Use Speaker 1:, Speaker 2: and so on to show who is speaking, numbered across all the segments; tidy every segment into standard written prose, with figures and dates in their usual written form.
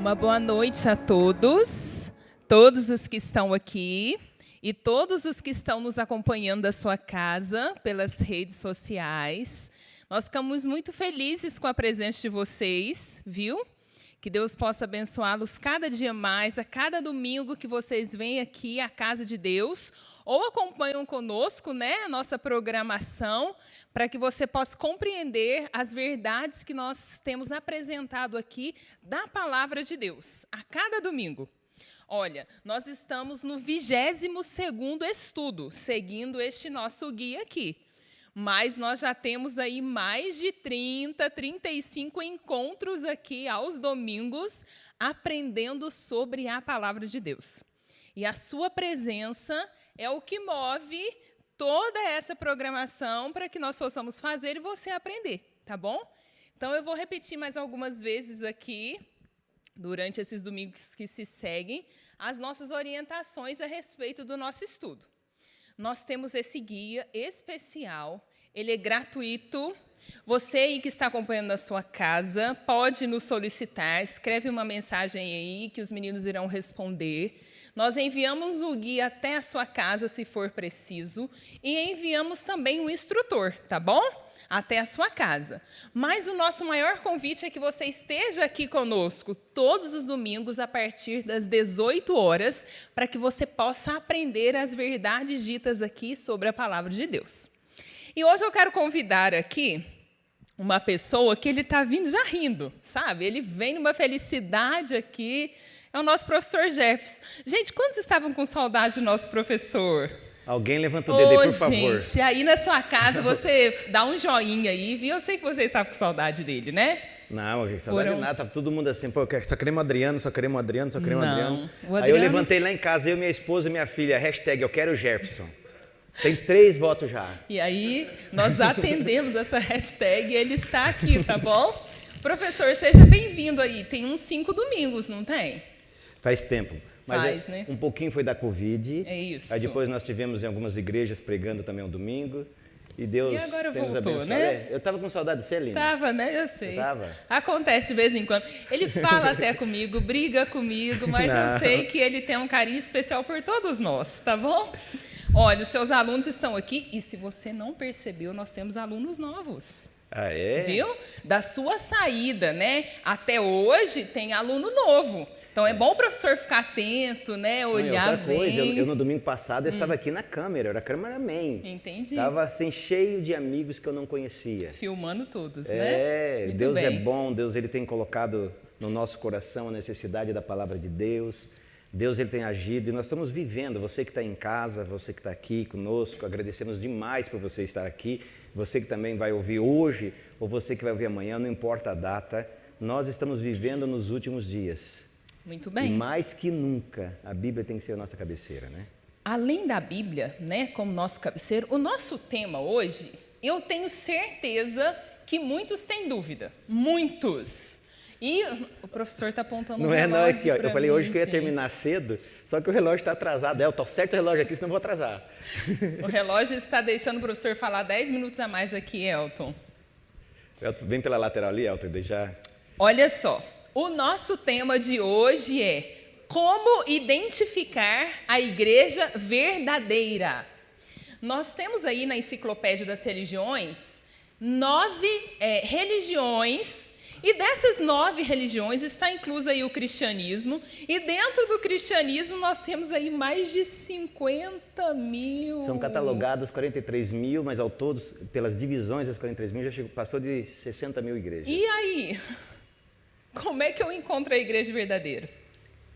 Speaker 1: Uma boa noite a todos os que estão aqui e todos os que estão nos acompanhando da sua casa, pelas redes sociais. Nós ficamos muito felizes com a presença de vocês, viu? Que Deus possa abençoá-los cada dia mais, a cada domingo que vocês vêm aqui à casa de Deus, ou acompanham conosco, né, a nossa programação, para que você possa compreender as verdades que nós temos apresentado aqui da Palavra de Deus, a cada domingo. Olha, nós estamos no 22º estudo, seguindo este nosso guia aqui. Mas nós já temos aí mais de 35 encontros aqui aos domingos, aprendendo sobre a Palavra de Deus. E a sua presença é o que move toda essa programação para que nós possamos fazer e você aprender, tá bom? Então, eu vou repetir mais algumas vezes aqui, durante esses domingos que se seguem, as nossas orientações a respeito do nosso estudo. Nós temos esse guia especial, ele é gratuito. Você aí que está acompanhando na sua casa, pode nos solicitar, escreve uma mensagem aí que os meninos irão responder. Nós enviamos o guia até a sua casa, se for preciso, e enviamos também o instrutor, tá bom? Até a sua casa. Mas o nosso maior convite é que você esteja aqui conosco todos os domingos a partir das 18 horas, para que você possa aprender as verdades ditas aqui sobre a Palavra de Deus. E hoje eu quero convidar aqui uma pessoa que ele está vindo já rindo, sabe? Ele vem numa felicidade aqui, é o nosso professor Jefferson. Gente, quantos estavam com saudade do nosso professor?
Speaker 2: Alguém levanta o dedo aí, por favor.
Speaker 1: Gente, aí na sua casa você dá um joinha aí, viu? Eu sei que você estava com saudade dele, né?
Speaker 2: Não, saudade de nada, tá todo mundo assim, pô, só queremos o Adriano, só queremos o Adriano, só queremos o Adriano. Aí eu levantei lá em casa, eu, minha esposa e minha filha, hashtag eu quero o Jefferson. Tem 3 votos já.
Speaker 1: E aí nós atendemos essa hashtag e ele está aqui, tá bom? Professor, seja bem-vindo aí. Tem uns 5 domingos, não tem?
Speaker 2: Faz tempo. Mas
Speaker 1: né?
Speaker 2: Um pouquinho foi da Covid.
Speaker 1: É isso.
Speaker 2: Aí depois nós tivemos em algumas igrejas pregando também um domingo. E Deus
Speaker 1: e agora
Speaker 2: tem nos
Speaker 1: voltou,
Speaker 2: abençoado.
Speaker 1: né?
Speaker 2: Eu estava com saudade de você, Aline.
Speaker 1: Tava, né? Eu sei.
Speaker 2: Tava.
Speaker 1: Acontece de vez em quando. Ele fala até comigo, briga comigo, mas eu sei que ele tem um carinho especial por todos nós, tá bom? Olha, os seus alunos estão aqui e se você não percebeu, nós temos alunos novos.
Speaker 2: Ah, é?
Speaker 1: Viu? Da sua saída, né? Até hoje tem aluno novo. Então, é bom o professor ficar atento, né? Olhar
Speaker 2: outra coisa,
Speaker 1: bem.
Speaker 2: eu no domingo passado eu estava aqui na câmera, eu era cameraman.
Speaker 1: Entendi.
Speaker 2: Estava assim, cheio de amigos que eu não conhecia.
Speaker 1: Filmando todos, né?
Speaker 2: Muito Deus bem. É bom, Deus ele tem colocado no nosso coração a necessidade da palavra de Deus. Deus ele tem agido e nós estamos vivendo. Você que está em casa, você que está aqui conosco, agradecemos demais por você estar aqui. Você que também vai ouvir hoje ou você que vai ouvir amanhã, não importa a data, nós estamos vivendo nos últimos dias.
Speaker 1: Muito bem.
Speaker 2: E mais que nunca, a Bíblia tem que ser a nossa cabeceira, né?
Speaker 1: Além da Bíblia, né, como nosso cabeceiro, o nosso tema hoje, eu tenho certeza que muitos têm dúvida. Muitos. E o professor está apontando
Speaker 2: não
Speaker 1: um relógio.
Speaker 2: Não é aqui, ó. Eu falei
Speaker 1: mim,
Speaker 2: hoje que eu ia terminar cedo, só que o relógio está atrasado. Eu estou certo o relógio aqui, senão eu vou atrasar.
Speaker 1: O relógio está deixando o professor falar 10 minutos a mais aqui, Elton.
Speaker 2: Vem pela lateral ali, Elton, deixar.
Speaker 1: Olha só, o nosso tema de hoje é como identificar a igreja verdadeira. Nós temos aí na Enciclopédia das Religiões 9 religiões. E dessas 9 religiões está incluso aí o cristianismo. E dentro do cristianismo nós temos aí mais de 50 mil.
Speaker 2: São catalogadas 43 mil, mas ao todo, pelas divisões das 43 mil, passou de 60 mil igrejas.
Speaker 1: E aí? Como é que eu encontro a igreja verdadeira?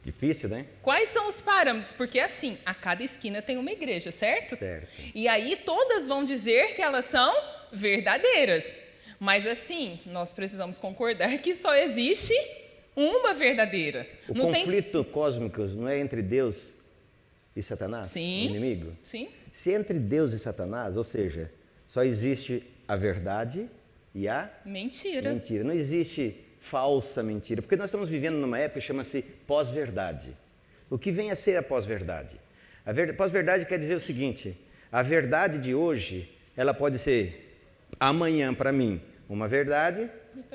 Speaker 2: Difícil, né?
Speaker 1: Quais são os parâmetros? Porque assim, a cada esquina tem uma igreja, certo?
Speaker 2: Certo.
Speaker 1: E aí todas vão dizer que elas são verdadeiras. Mas assim, nós precisamos concordar que só existe uma verdadeira.
Speaker 2: O conflito cósmico não é entre Deus e Satanás,
Speaker 1: Sim.
Speaker 2: o inimigo?
Speaker 1: Sim.
Speaker 2: Se entre Deus e Satanás, ou seja, só existe a verdade e a
Speaker 1: mentira.
Speaker 2: Não existe falsa mentira, porque nós estamos vivendo numa época que chama-se pós-verdade. O que vem a ser a pós-verdade? A pós-verdade quer dizer o seguinte: a verdade de hoje, ela pode ser amanhã para mim uma verdade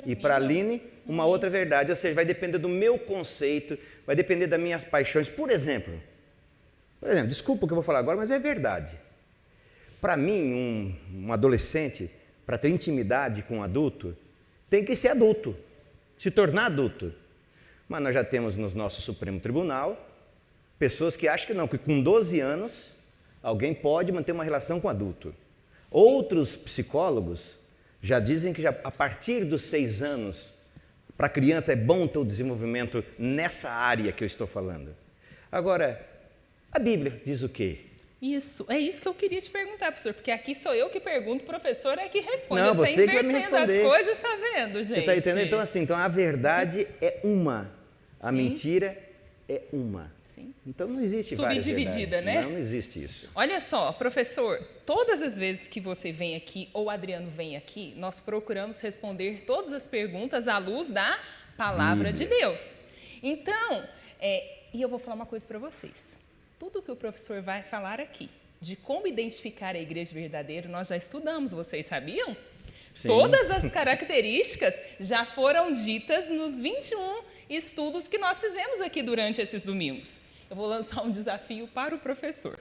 Speaker 2: e para a Aline uma outra verdade. Ou seja, vai depender do meu conceito, vai depender das minhas paixões. Por exemplo, desculpa o que eu vou falar agora, mas é verdade. Para mim, um adolescente, para ter intimidade com um adulto, tem que ser adulto, se tornar adulto. Mas nós já temos no nosso Supremo Tribunal pessoas que acham que não, que com 12 anos alguém pode manter uma relação com adulto. Outros psicólogos já dizem que já a partir dos 6 anos, para a criança é bom ter o desenvolvimento nessa área que eu estou falando. Agora, a Bíblia diz o quê?
Speaker 1: Isso, é isso que eu queria te perguntar, professor, porque aqui sou eu que pergunto, o professor é que responde.
Speaker 2: Não, você que vai me responder.
Speaker 1: As coisas, está vendo, gente?
Speaker 2: Você está entendendo? Então, assim, a verdade é uma, a
Speaker 1: Sim.
Speaker 2: mentira é uma.
Speaker 1: Sim.
Speaker 2: Então não existe várias
Speaker 1: Subdividida,
Speaker 2: verdades.
Speaker 1: né?
Speaker 2: Não existe isso.
Speaker 1: Olha só, professor, todas as vezes que você vem aqui, ou o Adriano vem aqui, nós procuramos responder todas as perguntas à luz da Palavra de Deus. Então, e eu vou falar uma coisa para vocês. Tudo que o professor vai falar aqui, de como identificar a igreja verdadeira, nós já estudamos, vocês sabiam? Sim. Todas as características já foram ditas nos 21 estudos que nós fizemos aqui durante esses domingos. Eu vou lançar um desafio para o professor.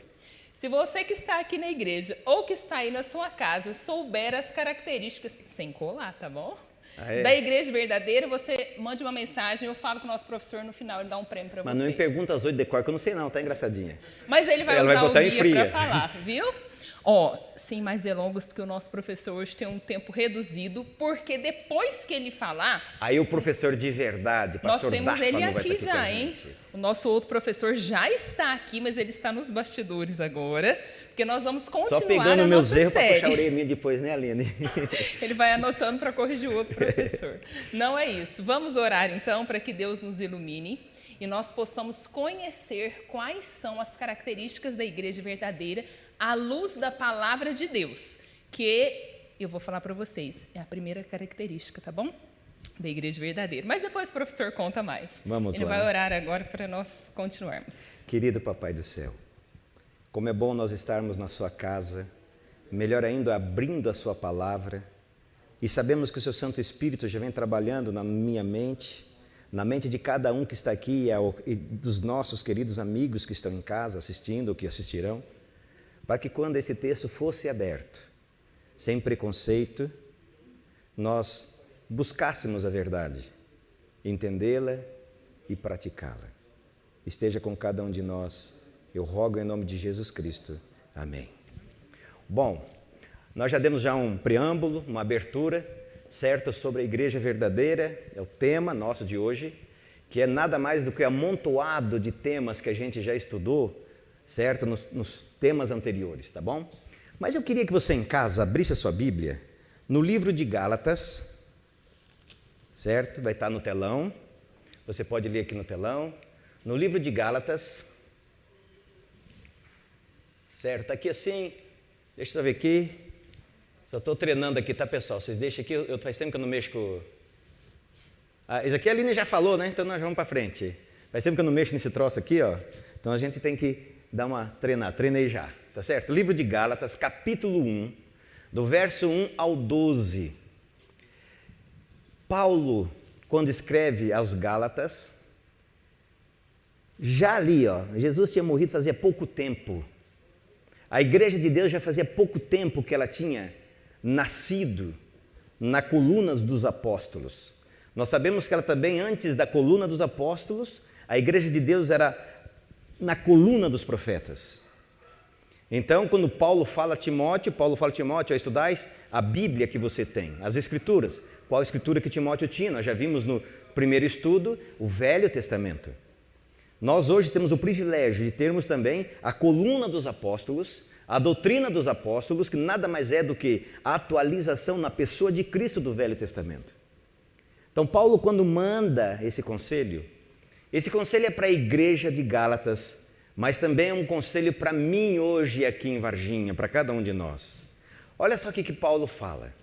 Speaker 1: Se você que está aqui na igreja ou que está aí na sua casa souber as características, sem colar, tá bom? Da igreja verdadeira, você mande uma mensagem, eu falo com o nosso professor no final, ele dá um prêmio para vocês.
Speaker 2: Mas não me pergunta as 8 de cor, que eu não sei não, tá engraçadinha.
Speaker 1: Mas ele vai usar o guia para falar, viu? Sem mais delongas, porque o nosso professor hoje tem um tempo reduzido, porque depois que ele falar... Aí
Speaker 2: o professor de verdade, pastor Dáfano,
Speaker 1: nós temos ele aqui já, hein? O nosso outro professor já está aqui, mas ele está nos bastidores agora, porque nós vamos continuar
Speaker 2: só pegando meus erros para puxar a orelha minha depois, né, Aline?
Speaker 1: Ele vai anotando para corrigir o outro professor. Não é isso. Vamos orar, então, para que Deus nos ilumine e nós possamos conhecer quais são as características da igreja verdadeira à luz da palavra de Deus, que eu vou falar para vocês, é a primeira característica, tá bom? Da igreja verdadeira. Mas depois o professor conta mais.
Speaker 2: Vamos lá.
Speaker 1: Ele vai orar agora para nós continuarmos.
Speaker 2: Querido Papai do céu, como é bom nós estarmos na sua casa, melhor ainda abrindo a sua palavra, e sabemos que o seu Santo Espírito já vem trabalhando na minha mente, na mente de cada um que está aqui e dos nossos queridos amigos que estão em casa assistindo ou que assistirão, para que quando esse texto fosse aberto, sem preconceito, nós buscássemos a verdade, entendê-la e praticá-la. Esteja com cada um de nós, eu rogo em nome de Jesus Cristo. Amém. Bom, nós já demos um preâmbulo, uma abertura, certo, sobre a igreja verdadeira, é o tema nosso de hoje, que é nada mais do que amontoado de temas que a gente já estudou, certo, nos temas anteriores, tá bom? Mas eu queria que você em casa abrisse a sua Bíblia no livro de Gálatas, certo? Vai estar no telão, você pode ler aqui no telão, no livro de Gálatas, certo? Está aqui assim, deixa eu ver aqui, só estou treinando aqui, tá pessoal? Vocês deixam aqui, eu faz tempo que eu não mexo com... isso aqui a Aline já falou, né? Então nós vamos para frente. Faz tempo que eu não mexo nesse troço aqui, ó. Então a gente tem que dar uma treinei já, tá certo? Livro de Gálatas, capítulo 1, do verso 1 ao 12. Paulo, quando escreve aos Gálatas, já ali, ó, Jesus tinha morrido fazia pouco tempo. A igreja de Deus já fazia pouco tempo que ela tinha nascido na coluna dos apóstolos. Nós sabemos que ela também, antes da coluna dos apóstolos, a igreja de Deus era na coluna dos profetas. Então, quando Paulo fala a Timóteo, estudais a Bíblia que você tem, as Escrituras. Qual escritura que Timóteo tinha? Nós já vimos no primeiro estudo o Velho Testamento. Nós hoje temos o privilégio de termos também a coluna dos apóstolos, a doutrina dos apóstolos, que nada mais é do que a atualização na pessoa de Cristo do Velho Testamento. Então, Paulo, quando manda esse conselho é para a igreja de Gálatas, mas também é um conselho para mim hoje aqui em Varginha, para cada um de nós. Olha só o que Paulo fala.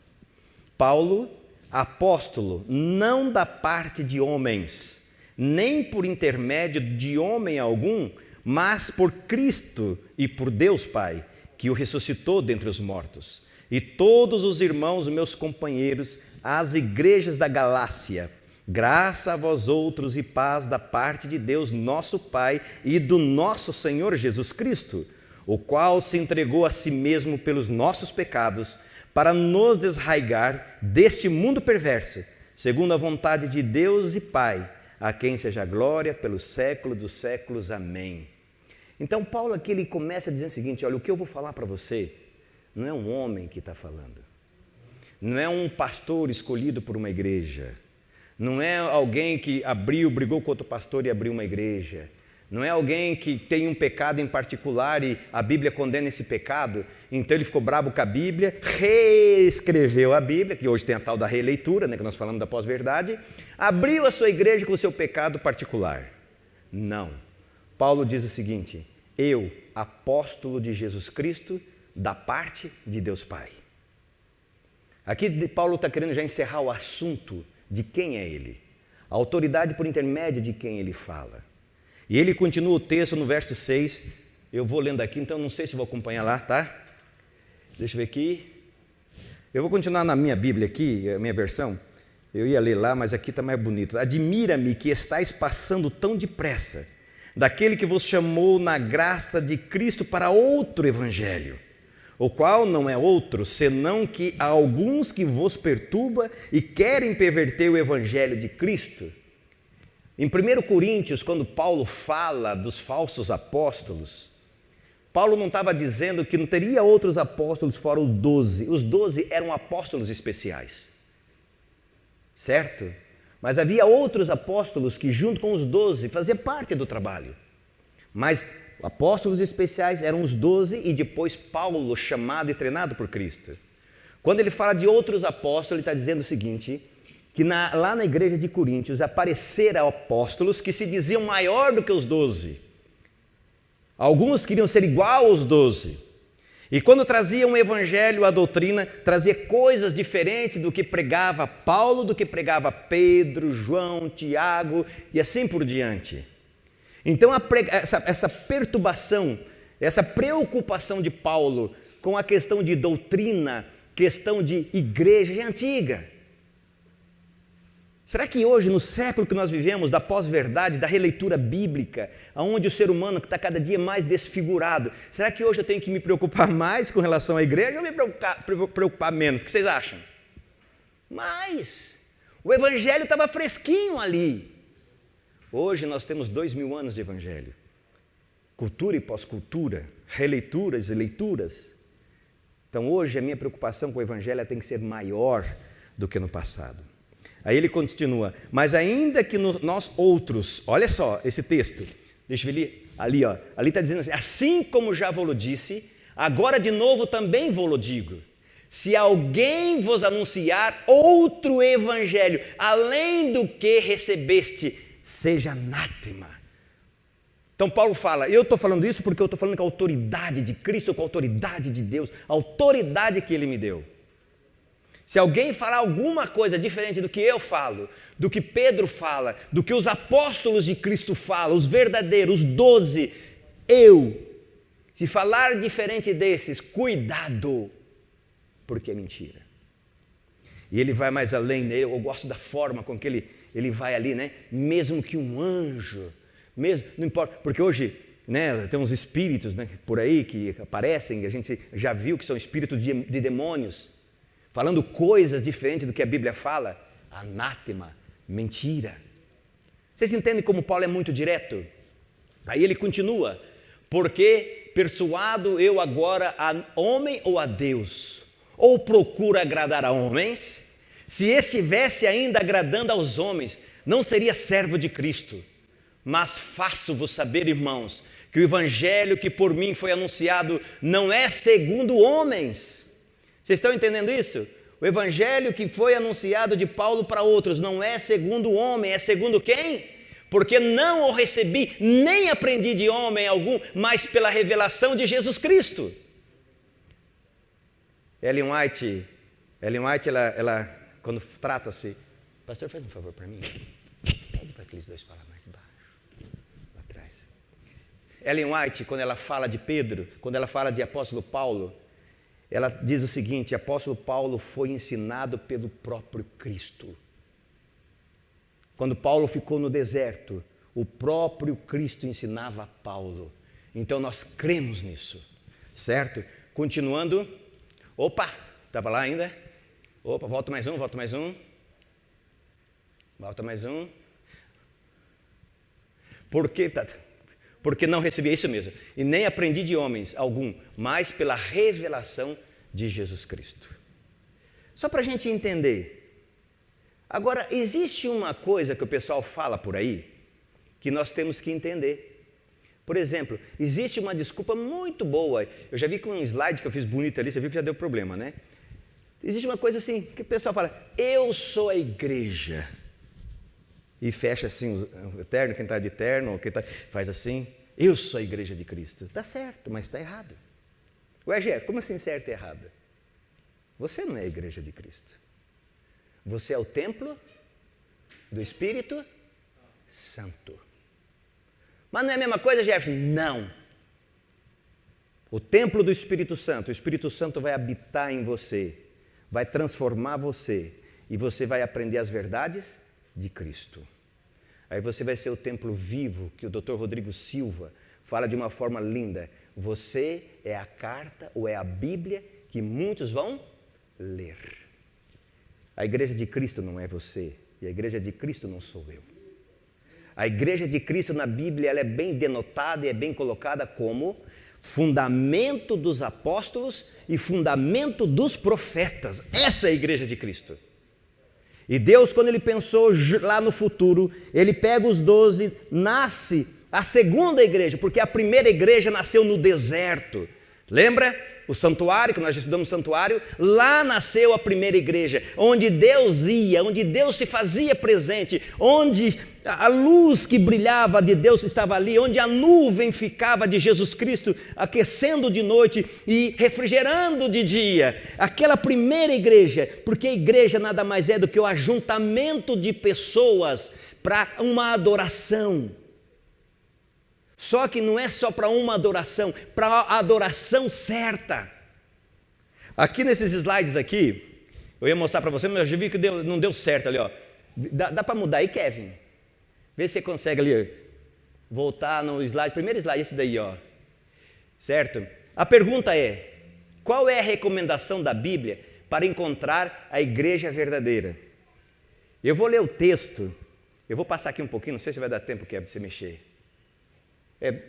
Speaker 2: Paulo, apóstolo, não da parte de homens, nem por intermédio de homem algum, mas por Cristo e por Deus Pai, que o ressuscitou dentre os mortos, e todos os irmãos, meus companheiros, às igrejas da Galácia. Graça a vós outros e paz da parte de Deus, nosso Pai, e do nosso Senhor Jesus Cristo, o qual se entregou a si mesmo pelos nossos pecados, para nos desarraigar deste mundo perverso, segundo a vontade de Deus e Pai, a quem seja a glória pelos séculos dos séculos. Amém. Então Paulo aqui ele começa dizendo o seguinte: olha, o que eu vou falar para você não é um homem que está falando, não é um pastor escolhido por uma igreja, não é alguém que brigou com outro pastor e abriu uma igreja, não é alguém que tem um pecado em particular e a Bíblia condena esse pecado, então ele ficou bravo com a Bíblia, reescreveu a Bíblia, que hoje tem a tal da releitura, né, que nós falamos da pós-verdade, abriu a sua igreja com o seu pecado particular. Não. Paulo diz o seguinte: eu, apóstolo de Jesus Cristo, da parte de Deus Pai. Aqui Paulo está querendo já encerrar o assunto de quem é ele, a autoridade por intermédio de quem ele fala. E ele continua o texto no verso 6, eu vou lendo aqui, então não sei se vou acompanhar lá, tá? Deixa eu ver aqui. Eu vou continuar na minha Bíblia aqui, a minha versão, eu ia ler lá, mas aqui está mais bonito. Admira-me que estáis passando tão depressa daquele que vos chamou na graça de Cristo para outro evangelho, o qual não é outro, senão que há alguns que vos perturba e querem perverter o evangelho de Cristo. Em 1 Coríntios, quando Paulo fala dos falsos apóstolos, Paulo não estava dizendo que não teria outros apóstolos fora os 12. Os 12 eram apóstolos especiais, certo? Mas havia outros apóstolos que junto com os 12 faziam parte do trabalho. Mas apóstolos especiais eram os 12 e depois Paulo, chamado e treinado por Cristo. Quando ele fala de outros apóstolos, ele está dizendo o seguinte, que lá na igreja de Coríntios apareceram apóstolos que se diziam maior do que os 12. Alguns queriam ser igual aos 12. E quando traziam o evangelho, a doutrina, trazia coisas diferentes do que pregava Paulo, do que pregava Pedro, João, Tiago e assim por diante. Então essa perturbação, essa preocupação de Paulo com a questão de doutrina, questão de igreja é antiga. Será que hoje, no século que nós vivemos, da pós-verdade, da releitura bíblica, onde o ser humano está cada dia mais desfigurado, será que hoje eu tenho que me preocupar mais com relação à igreja ou me preocupar menos? O que vocês acham? Mais. O evangelho estava fresquinho ali. Hoje nós temos 2000 anos de evangelho. Cultura e pós-cultura, releituras e leituras. Então hoje a minha preocupação com o evangelho tem que ser maior do que no passado. Aí ele continua, mas ainda que nós outros, olha só esse texto, deixa eu ver ali está dizendo assim como já vos disse, agora de novo também vos digo, se alguém vos anunciar outro evangelho, além do que recebeste, seja anátema. Então Paulo fala, eu estou falando isso porque eu estou falando com a autoridade de Cristo, com a autoridade de Deus, a autoridade que Ele me deu. Se alguém falar alguma coisa diferente do que eu falo, do que Pedro fala, do que os apóstolos de Cristo falam, os verdadeiros, os 12, se falar diferente desses, cuidado, porque é mentira. E ele vai mais além, né? Eu gosto da forma com que ele vai ali, né? Mesmo que um anjo, mesmo, não importa, porque hoje, né, tem uns espíritos, né, por aí que aparecem, a gente já viu que são espíritos de demônios, falando coisas diferentes do que a Bíblia fala, anátema, mentira. Vocês entendem como Paulo é muito direto? Aí ele continua, porque persuado eu agora a homem ou a Deus? Ou procuro agradar a homens? Se estivesse ainda agradando aos homens, não seria servo de Cristo. Mas faço-vos saber, irmãos, que o evangelho que por mim foi anunciado não é segundo homens. Vocês estão entendendo isso? O evangelho que foi anunciado de Paulo para outros não é segundo o homem, é segundo quem? Porque não o recebi, nem aprendi de homem algum, mas pela revelação de Jesus Cristo. Ellen White, ela quando trata-se... Pastor, faz um favor para mim. Pede para aqueles dois falar mais baixo, lá atrás. Ellen White, quando ela fala de Pedro, quando ela fala de apóstolo Paulo, ela diz o seguinte: apóstolo Paulo foi ensinado pelo próprio Cristo. Quando Paulo ficou no deserto, o próprio Cristo ensinava a Paulo. Então nós cremos nisso, certo? Continuando. Opa, estava lá ainda? Opa, volta mais um. Volta mais um. Porque não recebi, isso mesmo, e nem aprendi de homens algum, mas pela revelação de Jesus Cristo. Só para a gente entender. Agora, existe uma coisa que o pessoal fala por aí, que nós temos que entender. Por exemplo, existe uma desculpa muito boa, eu já vi com um slide que eu fiz bonito ali, você viu que já deu problema, né? Existe uma coisa assim, que o pessoal fala: eu sou a igreja. E fecha assim o terno, quem está de terno, faz assim: eu sou a igreja de Cristo. Está certo, mas está errado. Ué, Jeff, como assim certo e errado? Você não é a igreja de Cristo. Você é o templo do Espírito Santo. Mas não é a mesma coisa, Jeff? Não. O templo do Espírito Santo, o Espírito Santo vai habitar em você, vai transformar você, e você vai aprender as verdades de Cristo. Aí você vai ser o templo vivo, que o Dr. Rodrigo Silva fala de uma forma linda. Você é a carta ou é a Bíblia que muitos vão ler. A igreja de Cristo não é você, e a igreja de Cristo não sou eu. A igreja de Cristo na Bíblia, ela é bem denotada e é bem colocada como fundamento dos apóstolos e fundamento dos profetas. Essa é a igreja de Cristo. E Deus, quando Ele pensou lá no futuro, Ele pega os 12, nasce a segunda igreja, porque a primeira igreja nasceu no deserto. Lembra? O santuário, que nós já estudamos santuário, lá nasceu a primeira igreja, onde Deus ia, onde Deus se fazia presente, onde a luz que brilhava de Deus estava ali, onde a nuvem ficava de Jesus Cristo, aquecendo de noite e refrigerando de dia. Aquela primeira igreja, porque a igreja nada mais é do que o ajuntamento de pessoas para uma adoração. Só que não é só para uma adoração, para a adoração certa. Aqui nesses slides aqui, eu ia mostrar para você, mas eu já vi que não deu certo ali, ó. Dá para mudar aí, Kevin? Vê se você consegue ali voltar no slide, primeiro slide, esse daí, ó. Certo? A pergunta é: qual é a recomendação da Bíblia para encontrar a igreja verdadeira? Eu vou ler o texto, eu vou passar aqui um pouquinho, não sei se vai dar tempo, Kevin, de você mexer.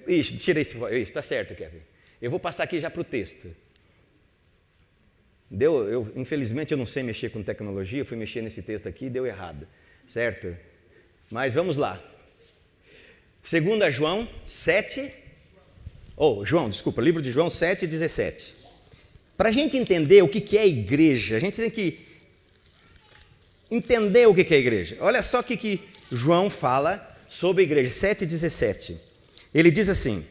Speaker 2: Isso, tira isso, está certo, Kevin. Eu vou passar aqui já para o texto. Infelizmente eu não sei mexer com tecnologia, eu fui mexer nesse texto aqui e deu errado, certo? Mas vamos lá. 2 João 7, livro de João 7, 17. Para a gente entender o que é a igreja, a gente tem que entender o que é a igreja. Olha só o que João fala sobre a igreja, 7, 17. Ele diz assim: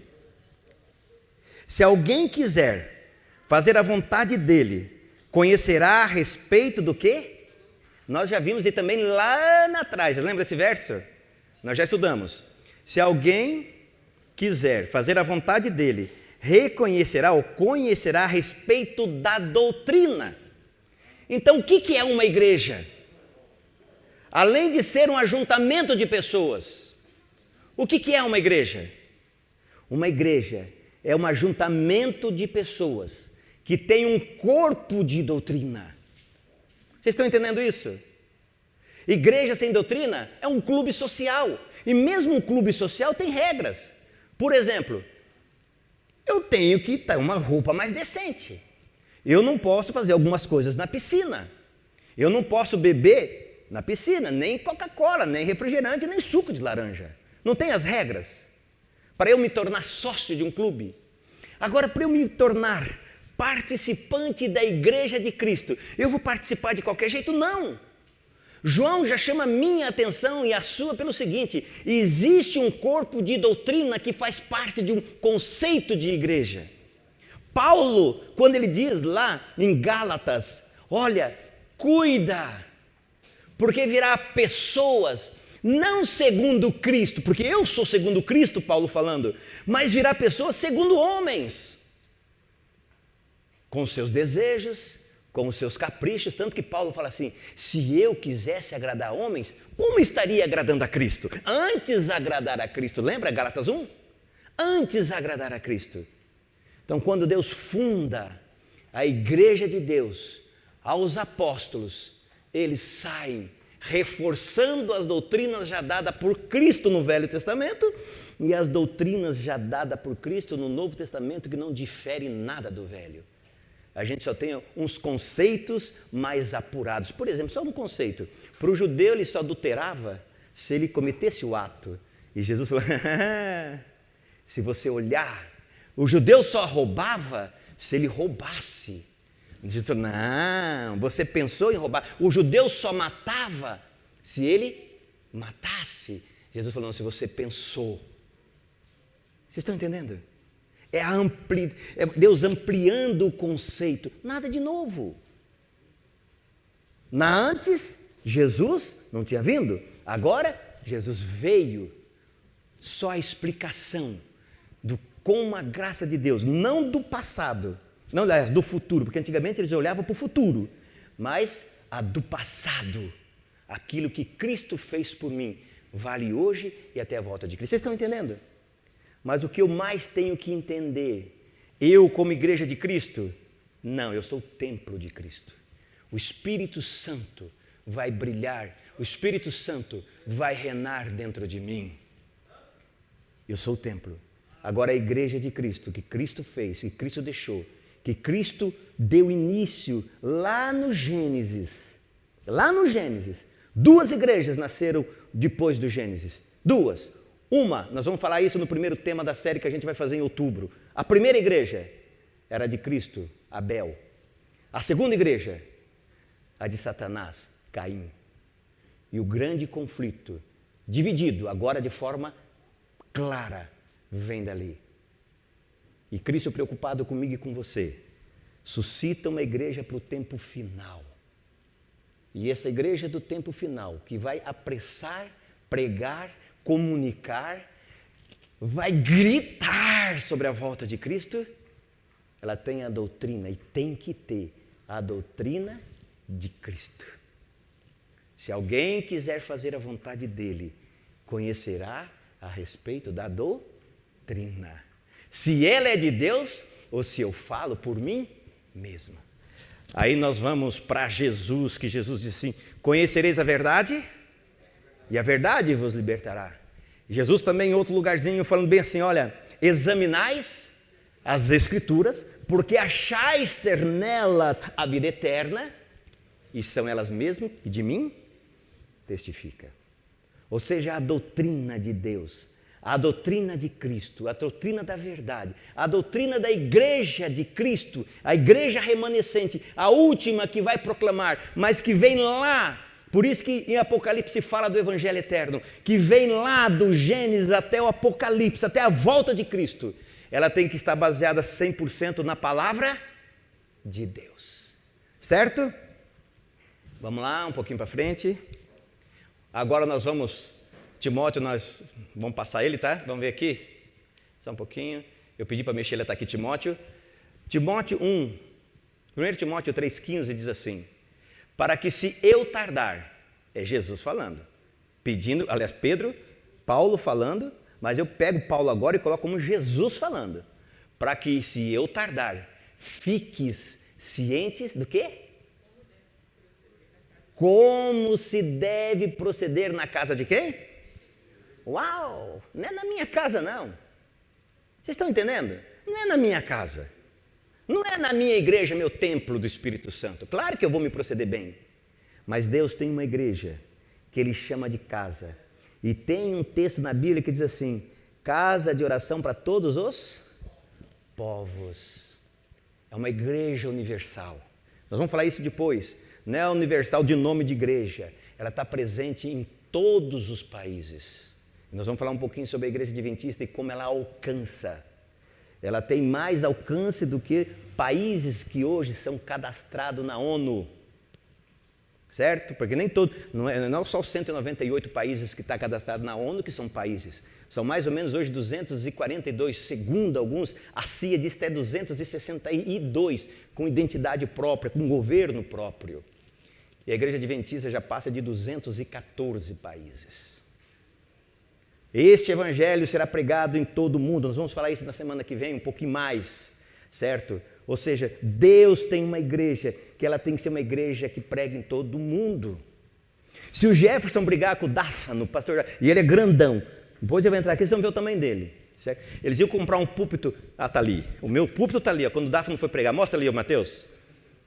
Speaker 2: se alguém quiser fazer a vontade dele, conhecerá a respeito do quê? Nós já vimos e também lá atrás, lembra desse verso? Nós já estudamos. Se alguém quiser fazer a vontade dele, reconhecerá ou conhecerá a respeito da doutrina. Então, o que é uma igreja? Além de ser um ajuntamento de pessoas, o que é uma igreja? Uma igreja é um ajuntamento de pessoas que tem um corpo de doutrina. Vocês estão entendendo isso? Igreja sem doutrina é um clube social. E mesmo um clube social tem regras. Por exemplo, eu tenho que ter uma roupa mais decente. Eu não posso fazer algumas coisas na piscina. Eu não posso beber na piscina, nem Coca-Cola, nem refrigerante, nem suco de laranja. Não tem as regras para eu me tornar sócio de um clube. Agora, para eu me tornar participante da igreja de Cristo, eu vou participar de qualquer jeito? Não. João já chama a minha atenção e a sua pelo seguinte: existe um corpo de doutrina que faz parte de um conceito de igreja. Paulo, quando ele diz lá em Gálatas, olha, cuida, porque virá pessoas não segundo Cristo, porque eu sou segundo Cristo, Paulo falando, mas virá pessoas segundo homens. com os seus desejos, com os seus caprichos, tanto que Paulo fala assim, se eu quisesse agradar homens, como estaria agradando a Cristo? Antes agradar a Cristo, lembra Gálatas 1? Antes agradar a Cristo. Então quando Deus funda a igreja de Deus, aos apóstolos, eles saem reforçando as doutrinas já dadas por Cristo no Velho Testamento e as doutrinas já dadas por Cristo no Novo Testamento que não diferem nada do Velho. A gente só tem uns conceitos mais apurados. Por exemplo, só um conceito. Para o judeu ele só adulterava se ele cometesse o ato. E Jesus falou, se você olhar, o judeu só roubava se ele roubasse. Jesus falou, não, você pensou em roubar. O judeu só matava se ele matasse. Jesus falou, não, se você pensou. Vocês estão entendendo? É Deus ampliando o conceito. Nada de novo. Antes, Jesus não tinha vindo. Agora, Jesus veio. Só a explicação do como a graça de Deus, não do passado, não, aliás, do futuro, porque antigamente eles olhavam para o futuro, mas a do passado, aquilo que Cristo fez por mim, vale hoje e até a volta de Cristo. Vocês estão entendendo? Mas o que eu mais tenho que entender, eu como igreja de Cristo, não, eu sou o templo de Cristo. O Espírito Santo vai brilhar, o Espírito Santo vai reinar dentro de mim. Eu sou o templo. Agora a igreja de Cristo, que Cristo fez, que Cristo deixou, que Cristo deu início lá no Gênesis. Lá no Gênesis. 2 igrejas nasceram depois do Gênesis. 2. Uma, nós vamos falar isso no primeiro tema da série que a gente vai fazer em outubro. A primeira igreja era de Cristo, Abel. A segunda igreja, a de Satanás, Caim. E o grande conflito, dividido agora de forma clara, vem dali. E Cristo, preocupado comigo e com você, suscita uma igreja para o tempo final. E essa igreja do tempo final, que vai apressar, pregar, comunicar, vai gritar sobre a volta de Cristo, ela tem a doutrina, e tem que ter a doutrina de Cristo. Se alguém quiser fazer a vontade dele, conhecerá a respeito da doutrina. Se ela é de Deus, ou se eu falo por mim mesmo. Aí nós vamos para Jesus, que Jesus disse assim, conhecereis a verdade, e a verdade vos libertará. Jesus também em outro lugarzinho falando bem assim, olha, examinais as Escrituras, porque achais ter nelas a vida eterna, e são elas mesmas que de mim testifica. Ou seja, a doutrina de Deus, a doutrina de Cristo, a doutrina da verdade, a doutrina da igreja de Cristo, a igreja remanescente, a última que vai proclamar, mas que vem lá. Por isso que em Apocalipse fala do Evangelho eterno, que vem lá do Gênesis até o Apocalipse, até a volta de Cristo. Ela tem que estar baseada 100% na palavra de Deus. Certo? Vamos lá, um pouquinho para frente. Agora nós vamos, Timóteo, nós vamos passar ele, tá? Vamos ver aqui. Só um pouquinho. Eu pedi para mexer, ele está aqui, Timóteo. Timóteo 1, 1 Timóteo 3,15 diz assim, para que se eu tardar, é Jesus falando, pedindo, aliás, Pedro, Paulo falando, mas eu pego Paulo agora e coloco como Jesus falando, para que se eu tardar, fiques cientes do quê? Como se deve proceder na casa de quem? Uau, não é na minha casa não. Vocês estão entendendo? Não é na minha casa. Não é na minha igreja, meu templo do Espírito Santo. Claro que eu vou me proceder bem. Mas Deus tem uma igreja que Ele chama de casa. E tem um texto na Bíblia que diz assim, casa de oração para todos os povos. É uma igreja universal. Nós vamos falar isso depois. Não é universal de nome de igreja. Ela está presente em todos os países. Nós vamos falar um pouquinho sobre a igreja adventista e como ela alcança. Ela tem mais alcance do que países que hoje são cadastrados na ONU. certo? Porque nem todo, não só os 198 países que está cadastrado na ONU que são países, são mais ou menos hoje 242, segundo alguns, a CIA diz até 262, com identidade própria, com governo próprio. E a Igreja Adventista já passa de 214 países. Este evangelho será pregado em todo o mundo, nós vamos falar isso na semana que vem, um pouquinho mais, certo? Ou seja, Deus tem uma igreja, que ela tem que ser uma igreja que prega em todo o mundo. Se o Jefferson brigar com o Dáfano, pastor, e ele é grandão, depois eu vou entrar aqui, vocês vão ver o tamanho dele, certo? Eles iam comprar um púlpito, está ali, o meu púlpito está ali, ó, quando o Dáfano foi pregar, mostra ali, ó, Mateus,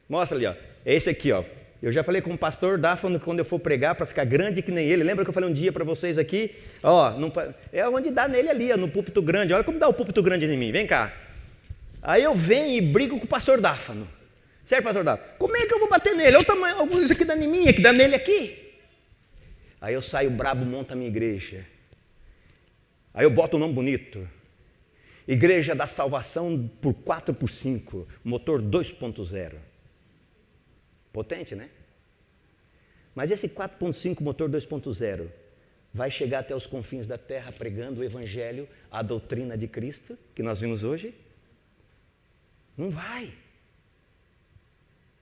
Speaker 2: mostra ali, ó, é esse aqui, ó. Eu já falei com o pastor Dáfano que quando eu for pregar, para ficar grande que nem ele, lembra que eu falei um dia para vocês aqui, ó, é onde dá nele ali, ó, no púlpito grande, olha como dá o púlpito grande em mim, vem cá. Aí eu venho e brigo com o pastor Dáfano, certo, pastor Dáfano? Como é que eu vou bater nele? Olha o tamanho, isso aqui dá em mim, aqui dá nele aqui. Aí eu saio brabo, monto a minha igreja. Aí eu boto um nome bonito, Igreja da Salvação por 4x5, motor 2.0. Potente, né? Mas esse 4.5 motor 2.0 vai chegar até os confins da terra pregando o Evangelho, a doutrina de Cristo, que nós vimos hoje? Não vai.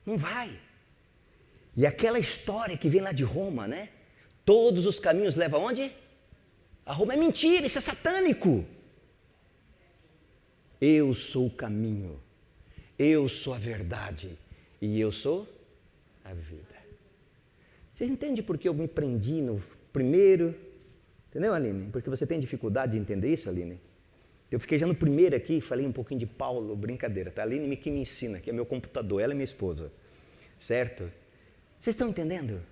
Speaker 2: Não vai. E aquela história que vem lá de Roma, né? Todos os caminhos levam aonde? A Roma. É mentira, isso é satânico. Eu sou o caminho, eu sou a verdade e eu sou a vida. Vocês entendem por que eu me prendi no primeiro? Entendeu, Aline? Porque você tem dificuldade de entender isso, Aline? Eu fiquei já no primeiro aqui, falei um pouquinho de Paulo, brincadeira, tá? A Aline que me ensina, que é meu computador, ela é minha esposa, certo? Vocês estão entendendo?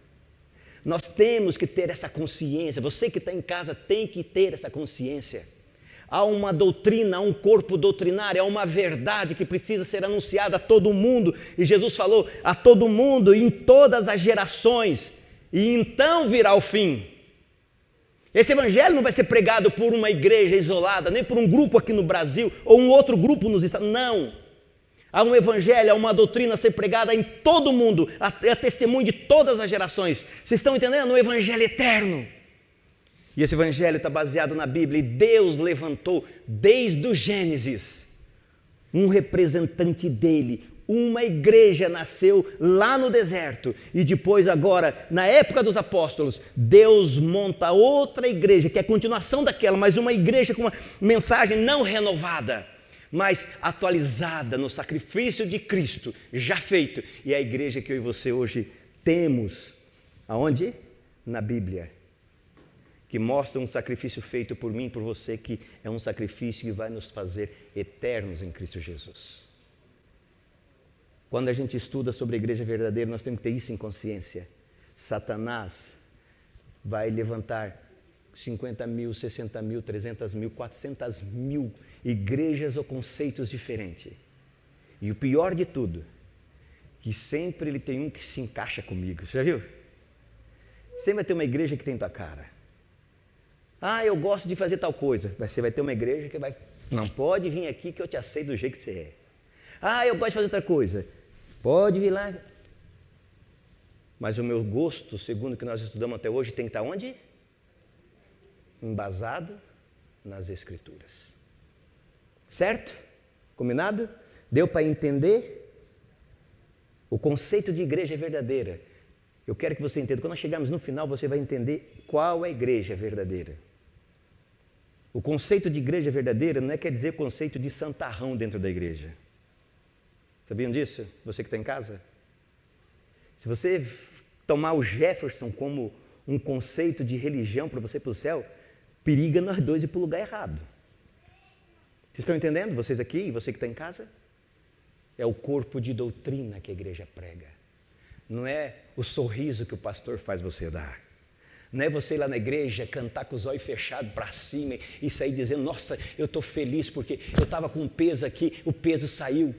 Speaker 2: Nós temos que ter essa consciência, você que está em casa tem que ter essa consciência. Há uma doutrina, há um corpo doutrinário, há uma verdade que precisa ser anunciada a todo mundo. E Jesus falou a todo mundo, em todas as gerações, e então virá o fim. Esse evangelho não vai ser pregado por uma igreja isolada, nem por um grupo aqui no Brasil, ou um outro grupo nos Estados Unidos. Não. Há um evangelho, há uma doutrina a ser pregada em todo mundo, a testemunho de todas as gerações. Vocês estão entendendo? Um evangelho eterno. E esse evangelho está baseado na Bíblia, e Deus levantou desde o Gênesis um representante dele, uma igreja nasceu lá no deserto, e depois agora, na época dos apóstolos, Deus monta outra igreja, que é a continuação daquela, mas uma igreja com uma mensagem não renovada, mas atualizada no sacrifício de Cristo, já feito, e é a igreja que eu e você hoje temos, aonde? Na Bíblia. Que mostra um sacrifício feito por mim e por você, que é um sacrifício que vai nos fazer eternos em Cristo Jesus. Quando a gente estuda sobre a igreja verdadeira, nós temos que ter isso em consciência. Satanás vai levantar 50 mil, 60 mil, 300 mil, 400 mil igrejas ou conceitos diferentes. E o pior de tudo, que sempre ele tem um que se encaixa comigo. Você já viu? Sempre vai ter uma igreja que tem tua cara. Ah, eu gosto de fazer tal coisa. Você vai ter uma igreja que vai... Não pode vir aqui que eu te aceito do jeito que você é. Ah, eu gosto de fazer outra coisa. Pode vir lá. Mas o meu gosto, segundo o que nós estudamos até hoje, tem que estar onde? Embasado nas Escrituras. Certo? Combinado? Deu para entender? O conceito de igreja verdadeira. Eu quero que você entenda. Quando nós chegarmos no final, você vai entender qual é a igreja verdadeira. O conceito de igreja verdadeira não quer dizer conceito de santarrão dentro da igreja. Sabiam disso? Você que está em casa? Se você tomar o Jefferson como um conceito de religião para você ir para o céu, periga nós dois ir para o lugar errado. Vocês estão entendendo? Vocês aqui e você que está em casa? É o corpo de doutrina que a igreja prega. Não é o sorriso que o pastor faz você dar. Não é você ir lá na igreja, cantar com os olhos fechados para cima e sair dizendo, nossa, eu estou feliz porque eu estava com um peso aqui, o peso saiu.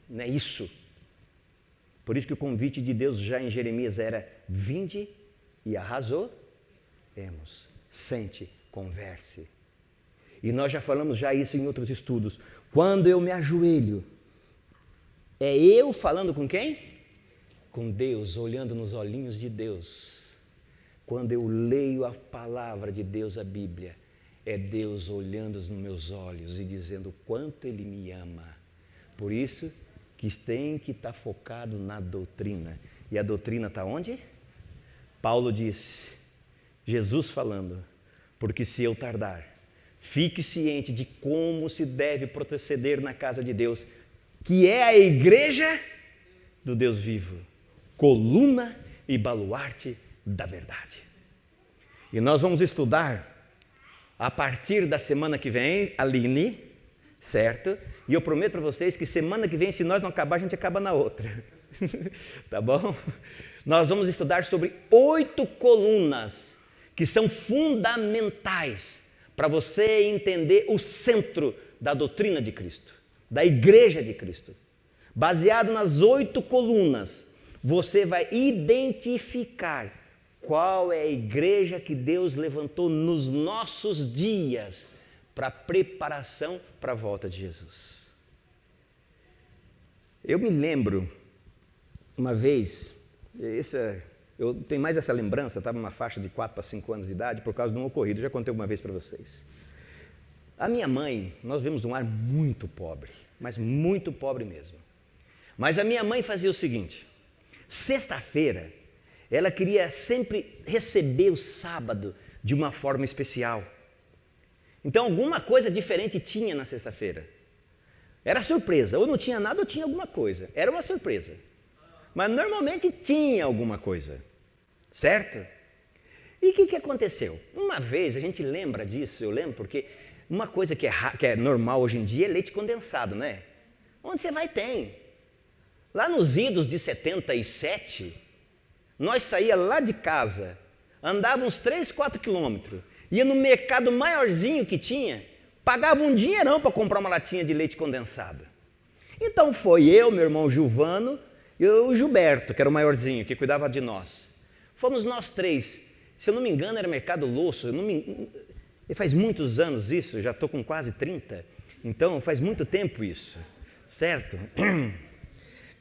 Speaker 2: Não é isso. Por isso que o convite de Deus já em Jeremias era, vinde e arrasou, sente, converse. E nós já falamos já isso em outros estudos. Quando eu me ajoelho, é eu falando com quem? com Deus, olhando nos olhinhos de Deus, quando eu leio a palavra de Deus, a Bíblia, é Deus olhando nos meus olhos e dizendo o quanto Ele me ama. Por isso que tem que estar focado na doutrina. E a doutrina está onde? Paulo disse, Jesus falando, porque se eu tardar, fique ciente de como se deve proceder na casa de Deus, que é a igreja do Deus vivo, coluna e baluarte da verdade. E nós vamos estudar a partir da semana que vem, Aline, certo? E eu prometo para vocês que semana que vem, se nós não acabar, a gente acaba na outra. Tá bom? Nós vamos estudar sobre 8 colunas que são fundamentais para você entender o centro da doutrina de Cristo, da igreja de Cristo. Baseado nas 8 colunas, você vai identificar qual é a igreja que Deus levantou nos nossos dias para preparação para a volta de Jesus. Eu me lembro, uma vez, eu tenho mais essa lembrança, estava numa faixa de 4 para 5 anos de idade, por causa de um ocorrido, já contei uma vez para vocês. A minha mãe, nós vivemos num lar muito pobre, mas muito pobre mesmo. Mas a minha mãe fazia o seguinte, sexta-feira, ela queria sempre receber o sábado de uma forma especial. Então, alguma coisa diferente tinha na sexta-feira. Era surpresa, ou não tinha nada ou tinha alguma coisa. Era uma surpresa. Mas normalmente tinha alguma coisa, certo? E o que aconteceu? Uma vez, a gente lembra disso, eu lembro, porque uma coisa que é normal hoje em dia é leite condensado, né? Onde você vai tem. Lá nos idos de 77, nós saía lá de casa, andava uns 3, 4 quilômetros, ia no mercado maiorzinho que tinha, pagava um dinheirão para comprar uma latinha de leite condensado. Então foi eu, meu irmão Gilvano e o Gilberto, que era o maiorzinho, que cuidava de nós. Fomos nós 3, se eu não me engano era Mercado Louço, faz muitos anos isso, já estou com quase 30, então faz muito tempo isso, certo?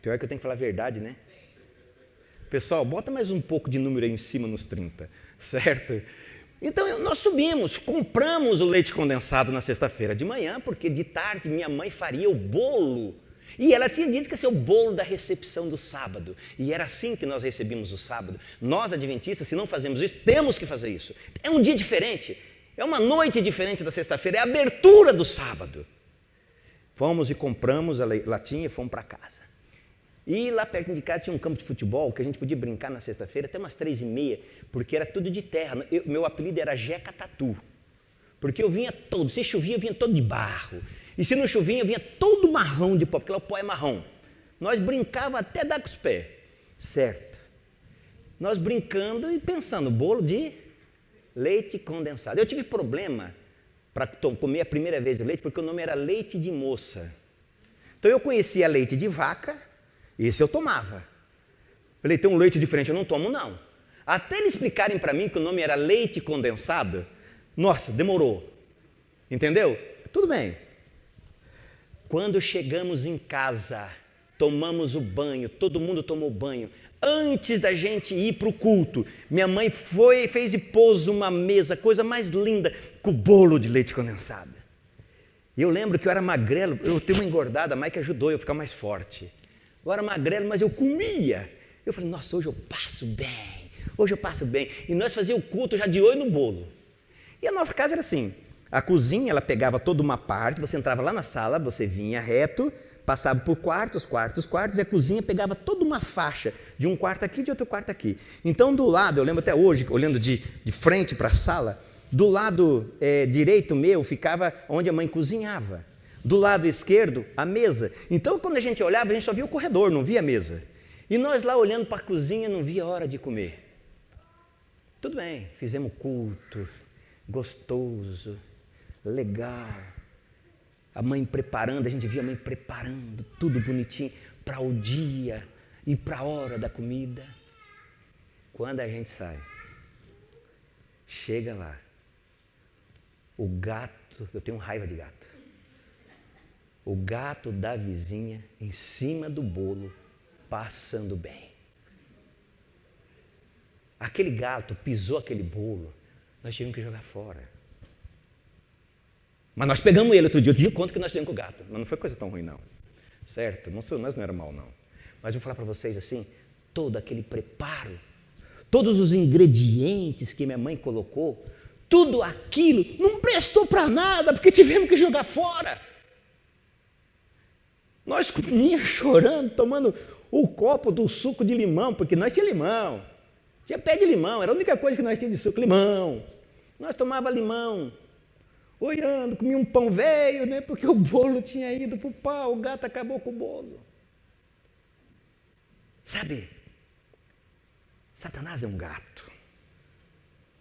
Speaker 2: Pior que eu tenho que falar a verdade, né? Pessoal, bota mais um pouco de número aí em cima nos 30, certo? Então nós subimos, compramos o leite condensado na sexta-feira de manhã, porque de tarde minha mãe faria o bolo. E ela tinha dito que ia ser o bolo da recepção do sábado. E era assim que nós recebíamos o sábado. Nós, adventistas, se não fazemos isso, temos que fazer isso. É um dia diferente, é uma noite diferente da sexta-feira, é a abertura do sábado. Fomos e compramos a latinha e fomos para casa. E lá perto de casa tinha um campo de futebol que a gente podia brincar na sexta-feira até umas 3h30, porque era tudo de terra. Meu apelido era Jeca Tatu, porque eu vinha todo, se chovia eu vinha todo de barro, e se não chovia eu vinha todo marrom de pó, porque lá o pó é marrom. Nós brincava até dar com os pés, certo? Nós brincando e pensando, bolo de leite condensado. Eu tive problema para comer a primeira vez o leite, porque o nome era leite de moça. Então eu conhecia leite de vaca, esse eu tomava. Falei, tem um leite diferente, eu não tomo não. Até eles explicarem para mim que o nome era leite condensado, nossa, demorou. Entendeu? Tudo bem. Quando chegamos em casa, tomamos o banho, todo mundo tomou banho. Antes da gente ir para o culto, minha mãe fez e pôs uma mesa, coisa mais linda, com bolo de leite condensado. E eu lembro que eu era magrelo, eu tenho uma engordada, a Mike ajudou eu a ficar mais forte. Eu era magrelo, mas eu comia. Eu falei, nossa, hoje eu passo bem, hoje eu passo bem. E nós fazíamos o culto já de olho no bolo. E a nossa casa era assim, a cozinha, ela pegava toda uma parte, você entrava lá na sala, você vinha reto, passava por quartos, e a cozinha pegava toda uma faixa, de um quarto aqui, de outro quarto aqui. Então, do lado, eu lembro até hoje, olhando de frente para a sala, do lado direito meu ficava onde a mãe cozinhava. Do lado esquerdo, a mesa. Então, quando a gente olhava, a gente só via o corredor, não via a mesa. E nós lá olhando para a cozinha, não via a hora de comer. Tudo bem, fizemos culto, gostoso, legal. A mãe preparando, a gente via a mãe preparando tudo bonitinho para o dia e para a hora da comida. Quando a gente sai, chega lá, o gato, eu tenho raiva de gato. O gato da vizinha em cima do bolo, passando bem. aquele gato pisou aquele bolo, nós tivemos que jogar fora. Mas nós pegamos ele outro dia, eu te conto que nós tivemos com o gato, mas não foi coisa tão ruim não, certo? Nós não era mal não. Mas eu vou falar para vocês assim, todo aquele preparo, todos os ingredientes que minha mãe colocou, tudo aquilo não prestou para nada, porque tivemos que jogar fora. Nós comíamos chorando, tomando o copo do suco de limão, porque nós tínhamos limão, tinha pé de limão, era a única coisa que nós tínhamos de suco, limão. Nós tomávamos limão, olhando, comia um pão velho, né, porque o bolo tinha ido para o pau, o gato acabou com o bolo. Sabe, Satanás é um gato,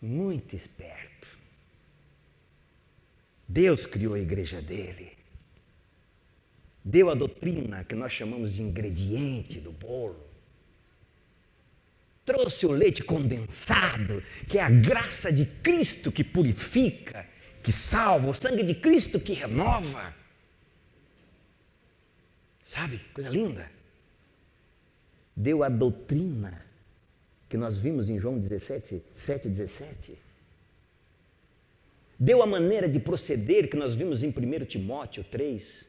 Speaker 2: muito esperto. Deus criou a igreja dele, deu a doutrina que nós chamamos de ingrediente do bolo, trouxe o leite condensado, que é a graça de Cristo que purifica, que salva, o sangue de Cristo que renova. Sabe, coisa linda. Deu a doutrina que nós vimos em João 7:17. Deu a maneira de proceder que nós vimos em 1 Timóteo 3.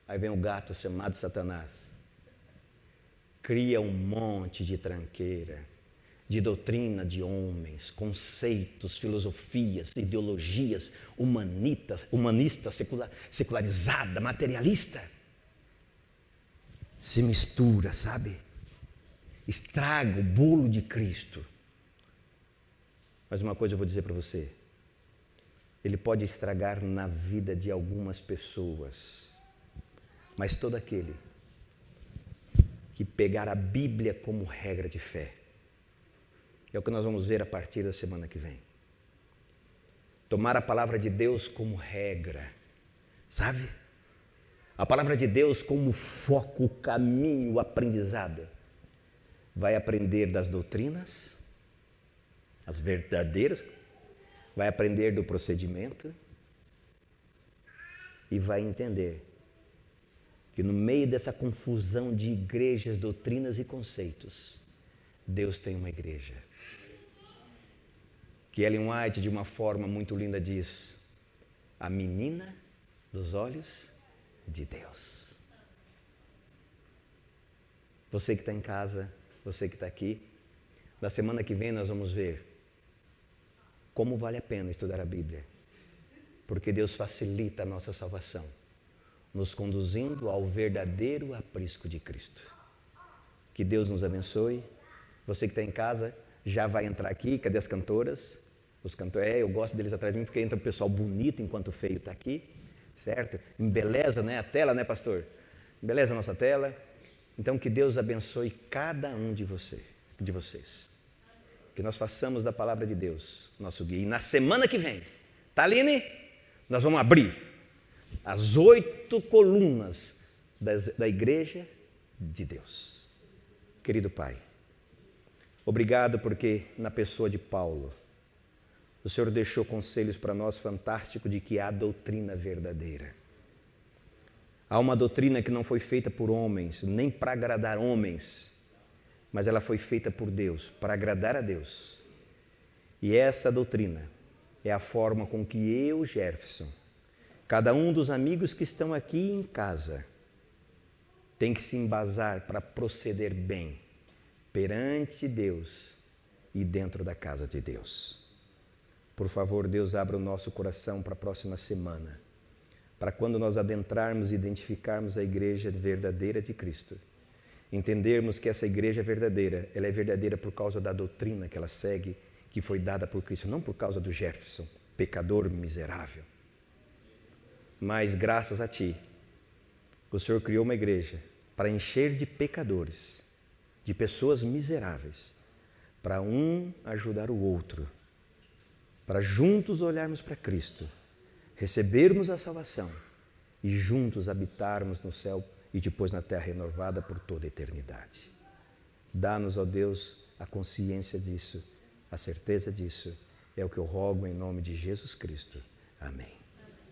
Speaker 2: Aí vem o gato chamado Satanás. Cria um monte de tranqueira, de doutrina de homens, conceitos, filosofias, ideologias humanista, secularizada, materialista. Se mistura, sabe? Estraga o bolo de Cristo. Mas uma coisa eu vou dizer para você, ele pode estragar na vida de algumas pessoas, mas todo aquele que pegar a Bíblia como regra de fé, é o que nós vamos ver a partir da semana que vem. Tomar a palavra de Deus como regra, sabe? A palavra de Deus como foco, o caminho, o aprendizado. Vai aprender das doutrinas, as verdadeiras, vai aprender do procedimento e vai entender que no meio dessa confusão de igrejas, doutrinas e conceitos, Deus tem uma igreja. Que Ellen White, de uma forma muito linda, diz: a menina dos olhos de Deus. Você que está em casa, você que está aqui, na semana que vem nós vamos ver como vale a pena estudar a Bíblia, porque Deus facilita a nossa salvação, nos conduzindo ao verdadeiro aprisco de Cristo. Que Deus nos abençoe. Você que está em casa já vai entrar aqui. Cadê as cantoras? Os cantores, eu gosto deles atrás de mim porque entra o pessoal bonito enquanto o feio está aqui, certo? Embeleza, né, a tela, né, pastor? Embeleza a nossa tela. Então que Deus abençoe cada um de vocês. Que nós façamos da palavra de Deus nosso guia. E na semana que vem, Taline, nós vamos abrir as 8 colunas da igreja de Deus. Querido Pai, obrigado porque na pessoa de Paulo, o Senhor deixou conselhos para nós fantásticos de que há doutrina verdadeira. Há uma doutrina que não foi feita por homens, nem para agradar homens, mas ela foi feita por Deus, para agradar a Deus. E essa doutrina é a forma com que eu, Jefferson, cada um dos amigos que estão aqui em casa, tem que se embasar para proceder bem perante Deus e dentro da casa de Deus. Por favor, Deus, abra o nosso coração para a próxima semana, para quando nós adentrarmos e identificarmos a igreja verdadeira de Cristo, entendermos que essa igreja verdadeira, ela é verdadeira por causa da doutrina que ela segue, que foi dada por Cristo, não por causa do Jefferson, pecador miserável. Mas graças a Ti, o Senhor criou uma igreja para encher de pecadores, de pessoas miseráveis, para um ajudar o outro, para juntos olharmos para Cristo, recebermos a salvação e juntos habitarmos no céu e depois na terra renovada por toda a eternidade. Dá-nos, ó Deus, a consciência disso, a certeza disso. É o que eu rogo em nome de Jesus Cristo. Amém.